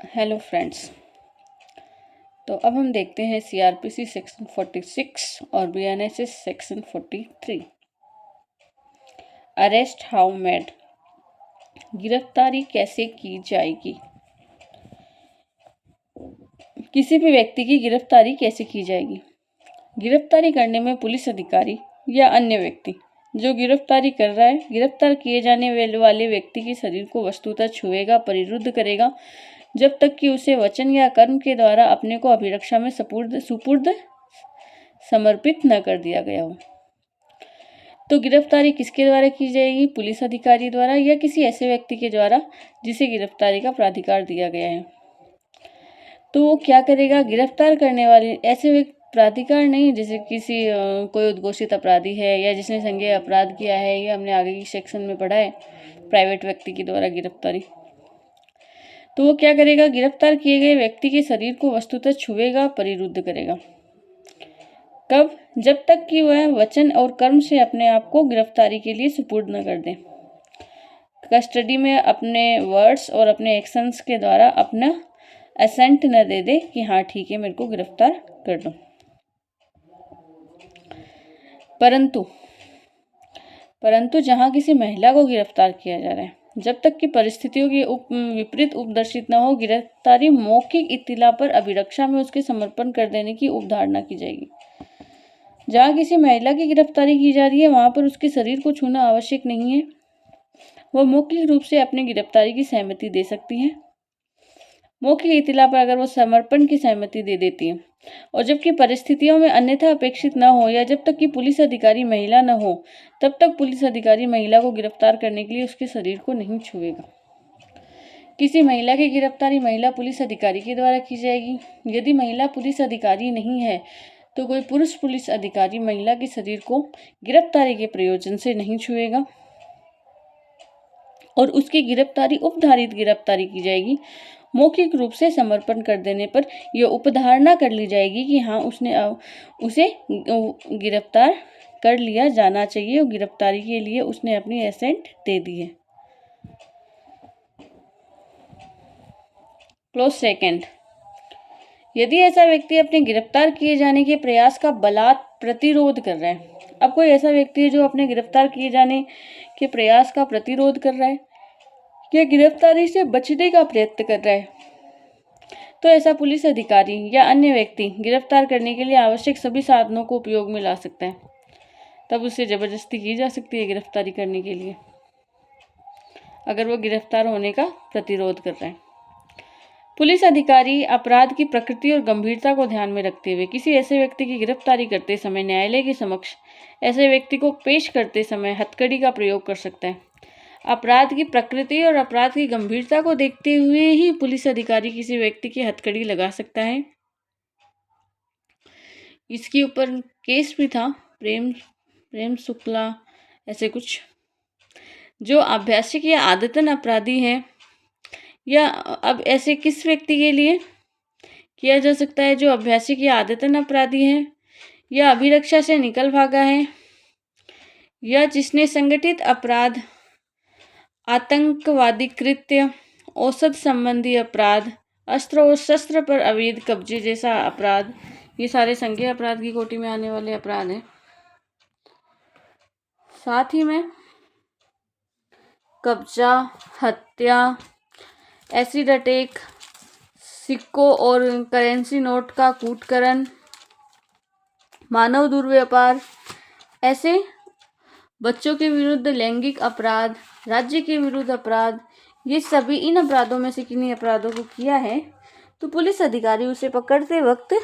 Hello friends. तो अब हम देखते हैं सीआरपीसी सेक्शन 46 और BNSS section 43। Arrest how made, गिरफ्तारी कैसे की जाएगी। किसी भी व्यक्ति की गिरफ्तारी कैसे की जाएगी। गिरफ्तारी करने में पुलिस अधिकारी या अन्य व्यक्ति जो गिरफ्तारी कर रहा है, गिरफ्तार किए जाने वाले व्यक्ति के शरीर को वस्तुतः छुएगा, परिरुद्ध करेगा जब तक कि उसे वचन या कर्म के द्वारा अपने को अभिरक्षा में सुपुर्द समर्पित न कर दिया गया हो। तो गिरफ्तारी किसके द्वारा की जाएगी? पुलिस अधिकारी द्वारा या किसी ऐसे व्यक्ति के द्वारा जिसे गिरफ्तारी का प्राधिकार दिया गया है। तो वो क्या करेगा? गिरफ्तार करने वाले ऐसे प्राधिकार नहीं, जैसे किसी कोई उद्घोषित अपराधी है या जिसने संज्ञेय अपराध किया है, या हमने आगे की सेक्शन में पढ़ा है प्राइवेट व्यक्ति के द्वारा गिरफ्तारी। तो वो क्या करेगा? गिरफ्तार किए गए व्यक्ति के शरीर को वस्तुतः छुएगा, परिरुद्ध करेगा। कब? जब तक कि वह वचन और कर्म से अपने आप को गिरफ्तारी के लिए सुपुर्द न कर दे। कस्टडी में अपने वर्ड्स और अपने एक्शंस के द्वारा अपना असेंट न दे दे कि हाँ ठीक है, मेरे को गिरफ्तार कर दो। परंतु जहां किसी महिला को गिरफ्तार किया जा रहा है, जब तक कि परिस्थितियों की विपरीत उपदर्शित न हो, गिरफ्तारी मौखिक इत्तिला पर अभिरक्षा में उसके समर्पण कर देने की उपधारणा की जाएगी। जहां किसी महिला की गिरफ्तारी की जा रही है, वहां पर उसके शरीर को छूना आवश्यक नहीं है। वह मौखिक रूप से अपनी गिरफ्तारी की सहमति दे सकती है। मौखिक इत्तिला पर अगर वो समर्पण की सहमति दे देती है, और जबकि परिस्थितियों में अन्यथा अपेक्षित न हो, या जब तक कि पुलिस अधिकारी महिला न हो, तब तक पुलिस अधिकारी महिला को गिरफ्तार करने के लिए उसके शरीर को नहीं छुएगा। किसी महिला की गिरफ्तारी महिला पुलिस अधिकारी के द्वारा की जाएगी। यदि महिला पुलिस अधिकारी नहीं है, तो कोई पुरुष पुलिस अधिकारी महिला के शरीर को गिरफ्तारी के प्रयोजन से नहीं छुएगा, और उसकी गिरफ्तारी उपधारित गिरफ्तारी की जाएगी। मौखिक रूप से समर्पण कर देने पर यह उपधारणा कर ली जाएगी कि हाँ, उसे गिरफ्तार कर लिया जाना चाहिए और गिरफ्तारी के लिए उसने अपनी एसेंट दे दी है। क्लोज सेकंड, यदि ऐसा व्यक्ति अपने गिरफ्तार किए जाने के प्रयास का बलात् प्रतिरोध कर रहा है। अब कोई ऐसा व्यक्ति है जो अपने गिरफ्तार किए जाने के प्रयास का प्रतिरोध कर रहा है या गिरफ्तारी से बचने का प्रयत्न कर रहा है, तो ऐसा पुलिस अधिकारी या अन्य व्यक्ति गिरफ्तार करने के लिए आवश्यक सभी साधनों को उपयोग में ला सकता है। तब उससे जबरदस्ती की जा सकती है गिरफ्तारी करने के लिए, अगर वो गिरफ्तार होने का प्रतिरोध कर रहा है। पुलिस अधिकारी अपराध की प्रकृति और गंभीरता को ध्यान में रखते हुए किसी ऐसे व्यक्ति की गिरफ्तारी करते समय न्यायालय के समक्ष ऐसे व्यक्ति को पेश करते समय हथकड़ी का प्रयोग कर सकता है। अपराध की प्रकृति और अपराध की गंभीरता को देखते हुए ही पुलिस अधिकारी किसी व्यक्ति की हथकड़ी लगा सकता है। इसके ऊपर केस भी था, प्रेम शुक्ला ऐसे कुछ, जो अभ्यासिक या आदतन अपराधी है। या अब ऐसे किस व्यक्ति के लिए किया जा सकता है? जो अभ्यासिक या आदतन अपराधी है, या अभिरक्षा से निकल भागा है, या जिसने संगठित अपराध, आतंकवादी कृत्य, औषध संबंधी अपराध, अस्त्र और शस्त्र पर अवैध कब्जे जैसा अपराध, ये सारे संज्ञेय अपराध की कोटि में आने वाले अपराध हैं। साथ ही में कब्जा, हत्या, एसिड अटैक, सिक्कों और करेंसी नोट का कूटकरण, मानव दुर्व्यापार, ऐसे बच्चों के विरुद्ध लैंगिक अपराध, राज्य के विरुद्ध अपराध, ये सभी इन अपराधों में से किन्हीं अपराधों को किया है, तो पुलिस अधिकारी उसे पकड़ते वक्त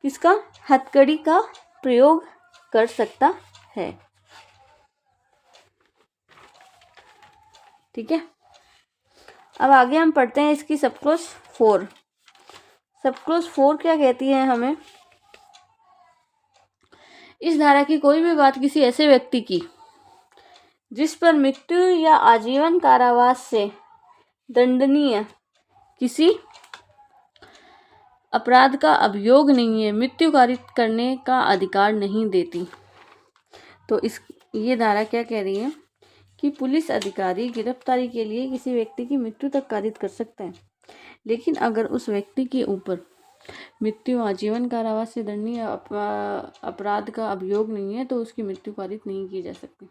किसका? हथकड़ी का प्रयोग कर सकता है। ठीक है, अब आगे हम पढ़ते हैं इसकी सब क्लॉज 4। सब क्लॉज 4 क्या कहती है हमें? इस धारा की कोई भी बात किसी ऐसे व्यक्ति की जिस पर मृत्यु या आजीवन कारावास से दंडनीय किसी अपराध का अभियोग नहीं है, मृत्यु कारित करने का अधिकार नहीं देती। तो ये धारा क्या कह रही है कि पुलिस अधिकारी गिरफ्तारी के लिए किसी व्यक्ति की मृत्यु तक कारित कर सकते हैं, लेकिन अगर उस व्यक्ति के ऊपर मृत्यु, आजीवन कारावास से दंडनीय अपराध का अभियोग नहीं है तो उसकी मृत्यु कारित नहीं की जा सकती।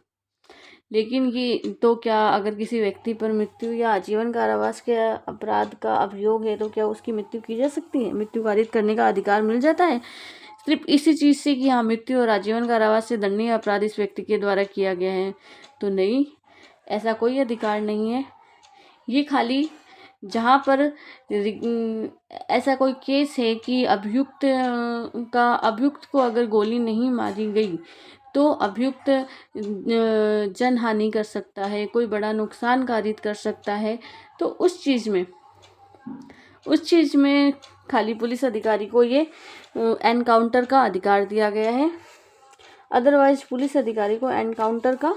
लेकिन ये तो क्या अगर किसी व्यक्ति पर मृत्यु या आजीवन कारावास के अपराध का अभियोग है तो क्या उसकी मृत्यु की जा सकती है, मृत्यु कारित करने का अधिकार मिल जाता है सिर्फ इसी चीज़ से कि हाँ मृत्यु और आजीवन कारावास से दंडनीय अपराध इस व्यक्ति के द्वारा किया गया है? तो नहीं, ऐसा कोई अधिकार नहीं है। ये खाली जहाँ पर ऐसा कोई केस है कि अभियुक्त को अगर गोली नहीं मारी गई तो अभियुक्त जनहानि कर सकता है, कोई बड़ा नुकसान कारित कर सकता है, तो उस चीज़ में खाली पुलिस अधिकारी को ये एनकाउंटर का अधिकार दिया गया है। अदरवाइज पुलिस अधिकारी को एनकाउंटर का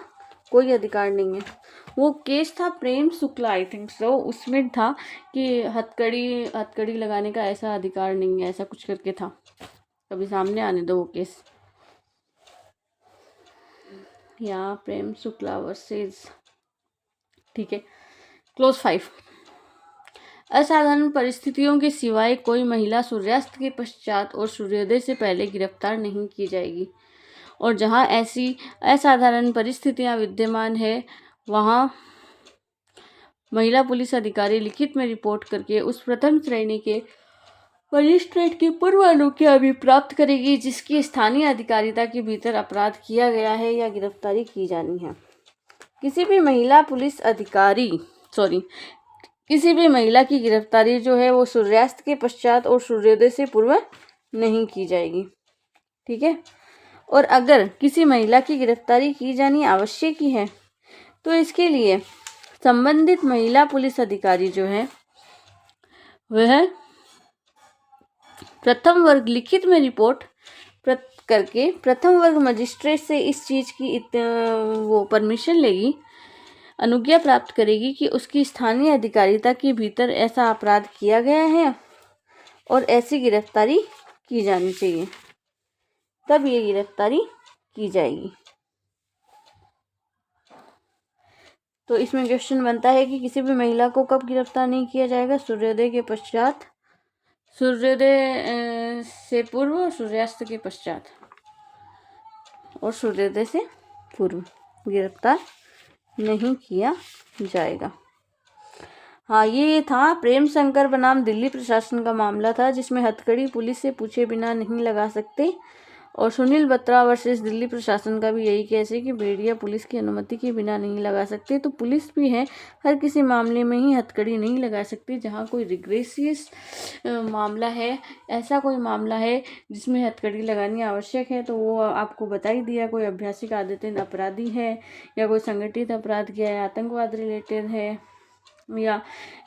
कोई अधिकार नहीं है। वो केस था Prem Shukla, I think so, उसमें था कि हथकड़ी लगाने का ऐसा अधिकार नहीं है, ऐसा कुछ करके था। कभी सामने आने दो वो केस। यहाँ प्रेम शुक्ला वर्सेस, ठीक है। क्लोज 5। असाधारण परिस्थितियों के सिवाय कोई महिला सूर्यास्त के पश्चात और सूर्योदय से पहले गिरफ्तार नहीं की जाएगी, और जहाँ ऐसी असाधारण परिस्थितियाँ विद्यमान है वहाँ महिला पुलिस अधिकारी लिखित में रिपोर्ट करके उस प्रथम श्रेणी के मजिस्ट्रेट के पूर्वानुज्ञा भी प्राप्त करेगी जिसकी स्थानीय अधिकारिता के भीतर अपराध किया गया है या गिरफ्तारी की जानी है। किसी भी महिला की गिरफ्तारी जो है वो सूर्यास्त के पश्चात और सूर्योदय से पूर्व नहीं की जाएगी, ठीक है। और अगर किसी महिला की गिरफ्तारी की जानी आवश्यक ही है तो इसके लिए संबंधित महिला पुलिस अधिकारी जो है वह प्रथम वर्ग लिखित में रिपोर्ट करके प्रथम वर्ग मजिस्ट्रेट से इस चीज़ की वो परमिशन लेगी, अनुज्ञा प्राप्त करेगी कि उसकी स्थानीय अधिकारिता के भीतर ऐसा अपराध किया गया है और ऐसी गिरफ्तारी की जानी चाहिए, तब ये गिरफ्तारी की जाएगी। तो इसमें क्वेश्चन बनता है कि किसी भी महिला को कब गिरफ्तार नहीं किया जाएगा? सूर्योदय के पश्चात, सूर्योदय से पूर्व, सूर्यास्त के पश्चात और सूर्योदय से पूर्व गिरफ्तार नहीं किया जाएगा। हाँ, ये था प्रेम शंकर बनाम दिल्ली प्रशासन का मामला था जिसमें हथकड़ी पुलिस से पूछे बिना नहीं लगा सकते, और सुनील बत्रा वर्सेस दिल्ली प्रशासन का भी यही केस है कि भेड़िया पुलिस की अनुमति के बिना नहीं लगा सकते। तो पुलिस भी है हर किसी मामले में ही हथकड़ी नहीं लगा सकती। जहाँ कोई रिग्रेसियस मामला है, ऐसा कोई मामला है जिसमें हथकड़ी लगानी आवश्यक है, तो वो आपको बता ही दिया। कोई अभ्यासिक आदतें अपराधी है या कोई संगठित अपराध किया है, आतंकवाद रिलेटेड है या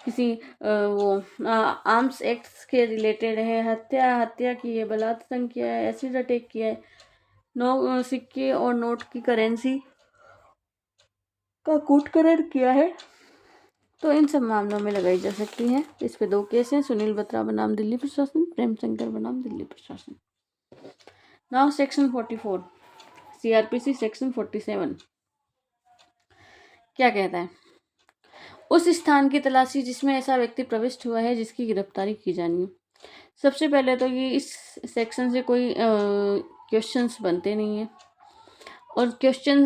किसी आर्म्स एक्ट्स के रिलेटेड है, हत्या की है, बलात्कार किया है, एसिड अटैक किया है, सिक्के और नोट की करेंसी का कूटकरण किया है, तो इन सब मामलों में लगाई जा सकती है। इस पे 2 केस हैं, सुनील बत्रा बनाम दिल्ली प्रशासन, प्रेम शंकर बनाम दिल्ली प्रशासन। नाउ सेक्शन 44 CRPC सेक्शन 47 क्या कहता है? उस स्थान की तलाशी जिसमें ऐसा व्यक्ति प्रविष्ट हुआ है जिसकी गिरफ्तारी की जानी है। सबसे पहले तो ये इस सेक्शन से कोई क्वेश्चंस बनते नहीं है, और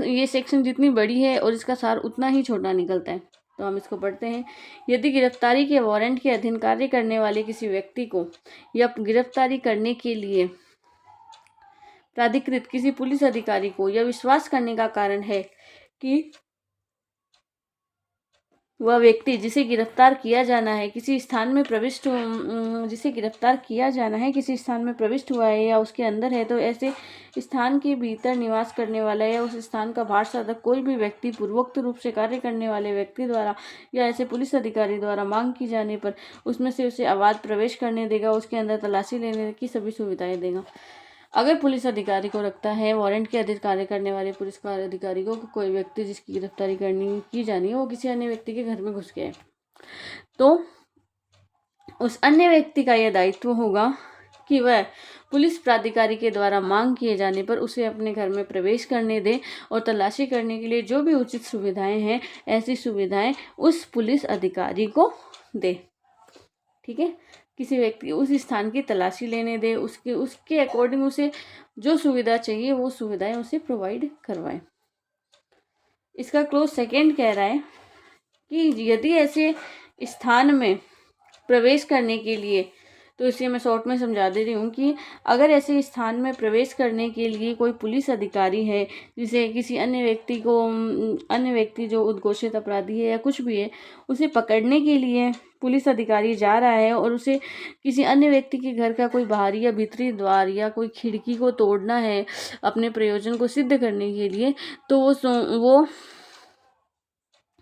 ये सेक्शन जितनी बड़ी है और इसका सार उतना ही छोटा निकलता है। तो हम इसको पढ़ते हैं। यदि गिरफ्तारी के वारंट के अधीन कार्य करने वाले किसी व्यक्ति को या गिरफ्तारी करने के लिए प्राधिकृत किसी पुलिस अधिकारी को यह विश्वास करने का कारण है कि वह व्यक्ति जिसे गिरफ्तार किया जाना है किसी स्थान में प्रविष्ट हुआ है या उसके अंदर है, तो ऐसे स्थान के भीतर निवास करने वाला या उस स्थान का भार साधक कोई भी व्यक्ति पूर्वोक्त रूप से कार्य करने वाले व्यक्ति द्वारा या ऐसे पुलिस अधिकारी द्वारा मांग की जाने पर उसमें से उसे अबाध प्रवेश करने देगा, उसके अंदर तलाशी लेने की सभी सुविधाएं देगा। अगर पुलिस अधिकारी को रखता है वारंट के अधीन कार्य करने वाले पुलिस अधिकारी को कोई व्यक्ति जिसकी गिरफ्तारी की जानी है वो किसी अन्य व्यक्ति के घर में घुस गया है, तो उस अन्य व्यक्ति का यह दायित्व होगा कि वह पुलिस प्राधिकारी के द्वारा मांग किए जाने पर उसे अपने घर में प्रवेश करने दे और तलाशी करने के लिए जो भी उचित सुविधाएं हैं, ऐसी सुविधाएं उस पुलिस अधिकारी को दे। ठीक है, किसी व्यक्ति उस स्थान की तलाशी लेने दे, उसके अकॉर्डिंग उसे जो सुविधा चाहिए वो सुविधाएं उसे प्रोवाइड करवाए। इसका क्लोज सेकंड कह रहा है कि यदि ऐसे स्थान में प्रवेश करने के लिए, तो इसे मैं शॉर्ट में समझा दे रही हूँ कि अगर ऐसे स्थान में प्रवेश करने के लिए कोई पुलिस अधिकारी है, जिसे किसी अन्य व्यक्ति जो उद्घोषित अपराधी है या कुछ भी है, उसे पकड़ने के लिए पुलिस अधिकारी जा रहा है और उसे किसी अन्य व्यक्ति के घर का कोई बाहरी या भीतरी द्वार या कोई खिड़की को तोड़ना है अपने प्रयोजन को सिद्ध करने के लिए, तो वो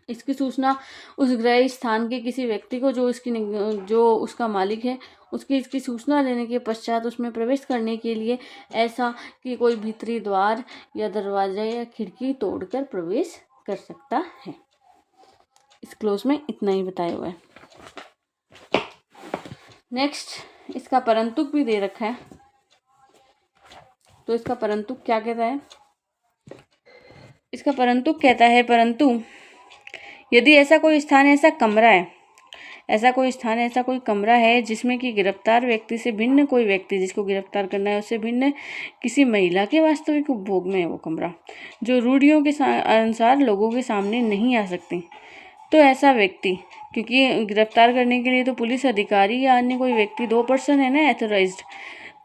इसकी सूचना उस गृह स्थान के किसी व्यक्ति को जो उसका मालिक है इसकी सूचना देने के पश्चात उसमें प्रवेश करने के लिए ऐसा कि कोई भीतरी द्वार या दरवाजा या खिड़की तोड़कर प्रवेश कर सकता है। इस क्लोज में इतना ही बताया हुआ है। नेक्स्ट इसका परंतुक भी दे रखा है, तो इसका परंतुक क्या कहता है? इसका परंतुक कहता है, परंतु यदि ऐसा कोई स्थान ऐसा कोई कमरा है जिसमें कि गिरफ्तार व्यक्ति से भिन्न कोई व्यक्ति, जिसको गिरफ्तार करना है उससे भिन्न किसी महिला के वास्तविक उपभोग में है वो कमरा, जो रूढ़ियों के अनुसार लोगों के सामने नहीं आ सकती, तो ऐसा व्यक्ति, क्योंकि गिरफ्तार करने के लिए तो पुलिस अधिकारी या अन्य कोई व्यक्ति, 2 पर्सन है ना एथोराइज्ड,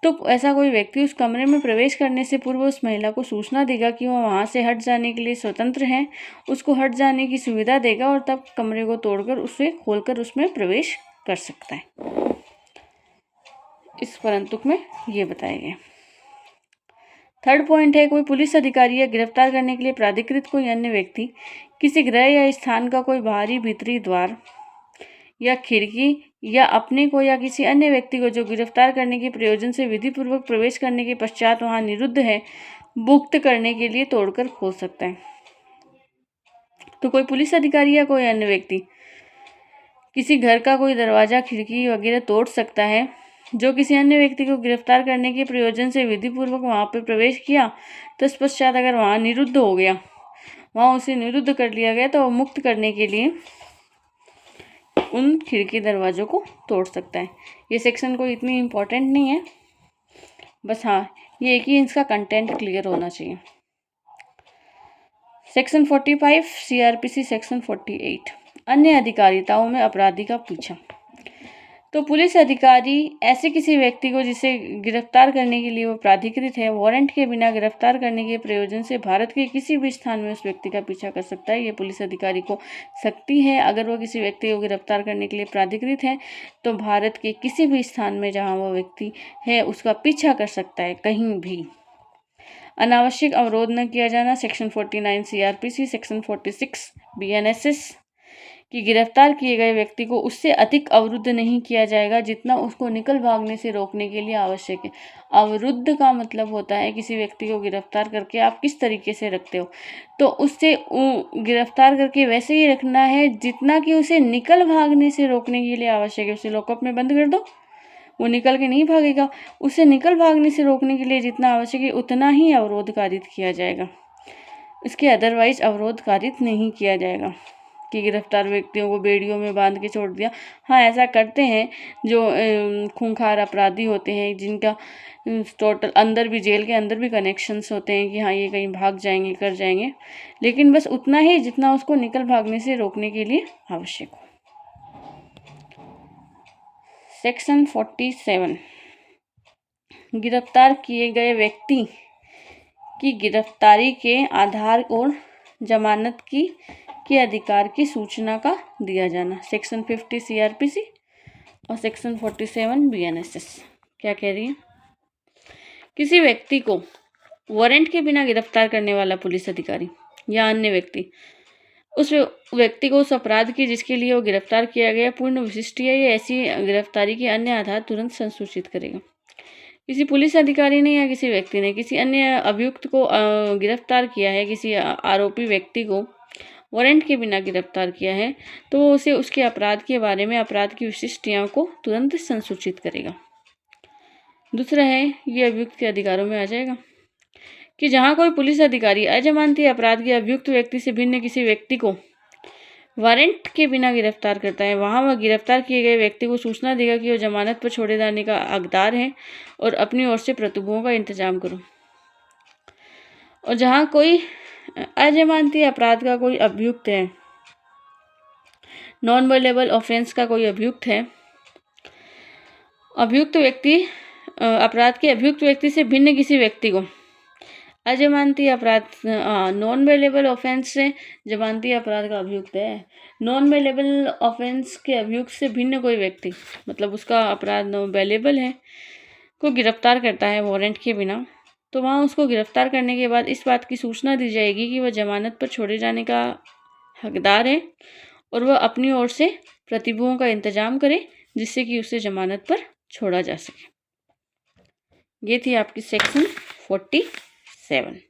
तो ऐसा कोई व्यक्ति उस कमरे में प्रवेश करने से पूर्व उस महिला को सूचना देगा कि वह वहां से हट जाने के लिए स्वतंत्र है, उसको हट जाने की सुविधा देगा और तब कमरे को तोड़कर उसे खोलकर उसमें प्रवेश कर सकता है। इस परंतुक में ये बताया गया। थर्ड पॉइंट है, कोई पुलिस अधिकारी या गिरफ्तार करने के लिए प्राधिकृत कोई अन्य व्यक्ति किसी गृह या स्थान का कोई बाहरी भीतरी द्वार या खिड़की या अपने को या किसी अन्य व्यक्ति को जो गिरफ्तार करने के प्रयोजन से विधिपूर्वक प्रवेश करने के पश्चात वहां निरुद्ध है, मुक्त करने के लिए तोड़कर खोल सकता है। तो कोई पुलिस अधिकारी या कोई अन्य व्यक्ति किसी घर का कोई दरवाजा, खिड़की वगैरह तोड़ सकता है जो किसी अन्य व्यक्ति को गिरफ्तार करने के प्रयोजन से विधिपूर्वक वहां पर प्रवेश किया, तत्पश्चात अगर वहां निरुद्ध हो गया, वहां उसे निरुद्ध कर लिया गया, तो मुक्त करने के लिए उन खिड़की दरवाजों को तोड़ सकता है। ये सेक्शन कोई इतनी इम्पोर्टेंट नहीं है, बस हाँ ये एक ही इसका कंटेंट क्लियर होना चाहिए। सेक्शन 45 CRPC सेक्शन 48 अन्य अधिकारिताओं में अपराधी का पीछा। तो पुलिस अधिकारी ऐसे किसी व्यक्ति को जिसे गिरफ्तार करने के लिए वो प्राधिकृत है, वारंट के बिना गिरफ्तार करने के प्रयोजन से भारत के किसी भी स्थान में उस व्यक्ति का पीछा कर सकता है। ये पुलिस अधिकारी को शक्ति है। अगर वो किसी व्यक्ति को गिरफ्तार करने के लिए प्राधिकृत है तो भारत के किसी भी स्थान में जहाँ वो व्यक्ति है उसका पीछा कर सकता है, कहीं भी। अनावश्यक अवरोध न किया जाना, सेक्शन 49 CRPC, सेक्शन 46 BNSS कि गिरफ्तार किए गए व्यक्ति को उससे अधिक अवरुद्ध नहीं किया जाएगा जितना उसको निकल भागने से रोकने के लिए आवश्यक है। अवरुद्ध का मतलब होता है किसी व्यक्ति को गिरफ्तार करके आप किस तरीके से रखते हो, तो उससे गिरफ्तार करके वैसे ही रखना है जितना कि उसे निकल भागने से रोकने के लिए आवश्यक है। उसे लॉकअप में बंद कर दो, वो निकल के नहीं भागेगा। उसे निकल भागने से रोकने के लिए जितना आवश्यक है उतना ही अवरोध कारित किया जाएगा, इसके अदरवाइज अवरोध कारित नहीं किया जाएगा कि गिरफ्तार व्यक्तियों को बेड़ियों में बांध के छोड़ दिया। हाँ ऐसा करते हैं जो खूंखार अपराधी होते हैं, जिनका टोटल अंदर भी, जेल के अंदर भी कनेक्शंस होते हैं कि हाँ ये कहीं भाग जाएंगे, कर जाएंगे, लेकिन बस उतना ही जितना उसको निकल भागने से रोकने के लिए आवश्यक हो। सेक्शन 47 गिरफ्तार किए गए व्यक्ति की गिरफ्तारी के आधार और जमानत के अधिकार की सूचना का दिया जाना, सेक्शन 50 CRPC और सेक्शन 47 BNSS। क्या कह रही है? किसी व्यक्ति को वारंट के बिना गिरफ्तार करने वाला पुलिस अधिकारी या अन्य व्यक्ति उस व्यक्ति को उस अपराध की जिसके लिए वो गिरफ्तार किया गया पूर्ण विशिष्ट या ऐसी गिरफ्तारी के अन्य आधार तुरंत संसूचित करेगा। किसी पुलिस अधिकारी ने या किसी व्यक्ति ने किसी अन्य अभियुक्त को गिरफ्तार किया है, किसी आरोपी व्यक्ति को वारंट के बिना गिरफ्तार किया है, तो वो उसे उसके अपराध के बारे में अपराध की विशिष्टताओं को तुरंत संसूचित करेगा। दूसरा है, ये अभियुक्त के अधिकारों में आ जाएगा कि जहाँ कोई पुलिस अधिकारी अजमानती अपराध के अभियुक्त व्यक्ति से भिन्न किसी व्यक्ति को वारंट के बिना गिरफ्तार करता है, वहाँ वह गिरफ्तार किए गए व्यक्ति को सूचना देगा कि वह जमानत पर छोड़े जाने का हकदार है और अपनी ओर से प्रतिभूओं का इंतजाम करो। और जहाँ कोई अजमानती अपराध का कोई अभियुक्त है, नॉन वेलेबल ऑफेंस का कोई अभियुक्त है, अभियुक्त व्यक्ति अपराध के अभियुक्त व्यक्ति से भिन्न किसी व्यक्ति को अजमानती अपराध, नॉन वेलेबल ऑफेंस से जमानती अपराध का अभियुक्त है, नॉन वेलेबल ऑफेंस के अभियुक्त से भिन्न कोई व्यक्ति, मतलब उसका अपराध वेलेबल है, को गिरफ्तार करता है वारंट के बिना, तो वहाँ उसको गिरफ्तार करने के बाद इस बात की सूचना दी जाएगी कि वह जमानत पर छोड़े जाने का हकदार है और वह अपनी ओर से प्रतिभूओं का इंतजाम करे जिससे कि उसे जमानत पर छोड़ा जा सके। ये थी आपकी सेक्शन 47।